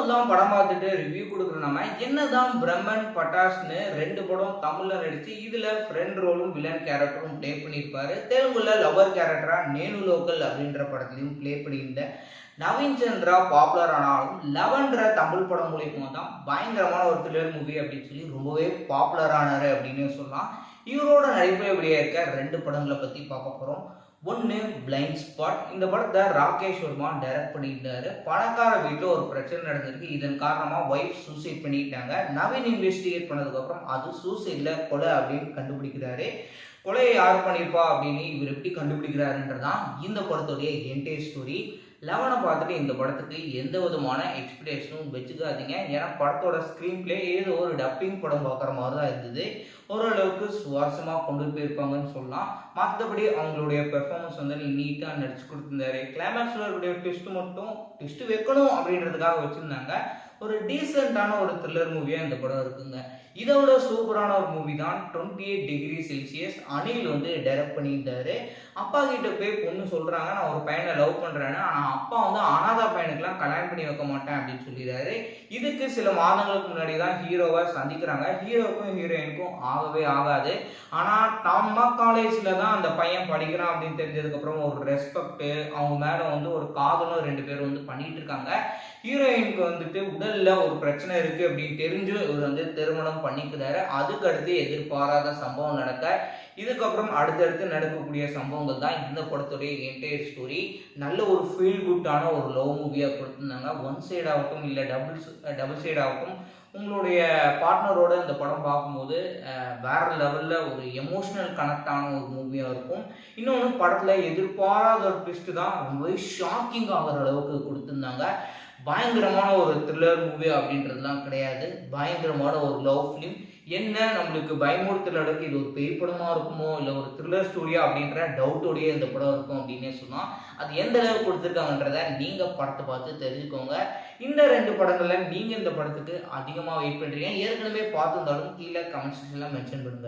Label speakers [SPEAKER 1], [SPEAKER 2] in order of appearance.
[SPEAKER 1] இவ்வளவுதான் படம் பார்த்துட்டு ரிவ்யூ கொடுக்குற நம்ம என்னதான் பிரம்மன் பட்டாஸ்னு 2 படம் தமிழ்ல நடிச்சு இதுல ஃப்ரெண்ட் ரோலும் வில்லன் கேரக்டரும் ப்ளே பண்ணியிருப்பாரு. தெலுங்குல லவர் கேரக்டரா நேனு லோக்கல் அப்படின்ற படத்துலையும் ப்ளே பண்ணியிருந்த நவீன் சந்திரா பாப்புலர் ஆனாலும் லவன்ற தமிழ் படம் மூலியமா தான் பயங்கரமான ஒரு த்ரில்லர் மூவி அப்படின்னு சொல்லி ரொம்பவே பாப்புலர் ஆனாரு அப்படின்னு சொல்லலாம். இவரோட நடிப்பில் வெளியே இருக்க 2 படங்களை பத்தி பார்க்க போறோம். ஒன்று பிளைண்ட் ஸ்பாட். இந்த படத்தை ராகேஷ் வர்மா டைரக்ட் பண்ணியிருந்தாரு. பணக்கார வீட்டில் ஒரு பிரச்சனை நடந்திருக்கு. இதன் காரணமாக ஒய்ஃப் சூசைட் பண்ணிட்டாங்க. நவீன் இன்வெஸ்டிகேட் பண்ணதுக்கப்புறம் அது சூசைடில் கொலை அப்படின்னு கண்டுபிடிக்கிறாரு. கொலையை யார் பண்ணியிருப்பா அப்படின்னு இவர் எப்படி கண்டுபிடிக்கிறாருன்றதான் இந்த படத்துடைய என்டையர் ஸ்டோரி. லெவனை பார்த்துட்டு இந்த படத்துக்கு எந்த விதமான எக்ஸ்பெக்டேஷனும் வச்சுக்காதீங்க. ஏன்னா படத்தோட ஸ்க்ரீன் பிளே ஏதோ ஒரு டப்பிங் படம் பார்க்குற மாதிரி தான் இருந்தது. ஓரளவுக்கு சுவாரஸ்யமாக கொண்டு போயிருப்பாங்கன்னு சொல்லலாம். மற்றபடி அவங்களுடைய பெர்ஃபார்மன்ஸ் வந்து நீட்டாக நடிச்சு கொடுத்துருந்தாரு. கிளைமேக்ஸில் ட்விஸ்ட் வைக்கணும் அப்படின்றதுக்காக வச்சுருந்தாங்க. ஒரு டீசெண்டான ஒரு த்ரில்லர் மூவியாக இந்த படம் இருக்குங்க. இதோட சூப்பரான ஒரு மூவி தான் 28 டிகிரி செல்சியஸ். அனில் வந்து டைரக்ட் பண்ணியிருந்தாரு. அப்பா கிட்ட போய் பொண்ணு சொல்றாங்க, நான் ஒரு பையனை லவ் பண்றேன்னு. ஆனால் அப்பா வந்து அனாதை பையனுக்குலாம் கல்யாணம் பண்ணி வைக்க மாட்டேன் அப்படின்னு சொல்லிடுறாரு. இதுக்கு சில மாதங்களுக்கு முன்னாடி தான் ஹீரோவை சந்திக்கிறாங்க. ஹீரோவுக்கும் ஹீரோயினுக்கும் ஆகவே ஆகாது. ஆனால் நம்ம காலேஜில் தான் அந்த பையன் படிக்கிறான் அப்படின்னு தெரிஞ்சதுக்கப்புறம் ஒரு ரெஸ்பெக்ட், அவங்க மேலே வந்து ஒரு காதலும் 2 பேரும் வந்து பண்ணிட்டு இருக்காங்க. ஹீரோயினுக்கு வந்துட்டு உடல்ல ஒரு பிரச்சனை இருக்கு அப்படின்னு தெரிஞ்சு இவர் வந்து திருமணம் பண்ணிக்கிறாரு. அதுக்கு அடுத்து எதிர்பாராத சம்பவம் நடக்க இதுக்கப்புறம் அடுத்தடுத்து நடக்கக்கூடிய சம்பவங்கள் தான் இந்த படத்துடைய என்டையர் ஸ்டோரி. நல்ல ஒரு ஃபீல் குட்டான ஒரு லவ் மூவியாக கொடுத்துருந்தாங்க. ஒன் சைட் ஆகட்டும் இல்லை டபுள் சைட் ஆகட்டும், உங்களுடைய பார்ட்னரோட இந்த படம் பார்க்கும்போது வேற லெவலில் ஒரு எமோஷ்னல் கனெக்டான ஒரு மூவியாக இருக்கும். இன்னொன்று படத்தில் எதிர்பாராத ஒரு ட்விஸ்ட் தான் ரொம்பவே ஷாக்கிங் ஆகிற அளவுக்கு கொடுத்துருந்தாங்க. பயங்கரமான ஒரு த்ரில்லர் மூவி அப்படின்றதுலாம் கிடையாது. பயங்கரமான ஒரு லவ் ஃபிலிம். என்ன நம்மளுக்கு பயமுறுத்தல் அளவுக்கு இது ஒரு பேய் படமாக இருக்குமோ இல்லை ஒரு த்ரில்லர் ஸ்டோரியா அப்படின்ற டவுட்டோடையே இந்த படம் இருக்கும் அப்படின்னே சொன்னால் அது எந்த அளவுக்கு கொடுத்துருக்காங்கன்றத நீங்கள் படத்தை பார்த்து தெரிஞ்சுக்கோங்க. இந்த 2 படங்களில் நீங்கள் இந்த படத்துக்கு அதிகமாக வெயிட் பண்ணுறீங்க, ஏற்கனவே பார்த்துருந்தாலும் கீழே கமெண்ட் செக்ஷனில் மென்ஷன் பண்ணுங்கள்.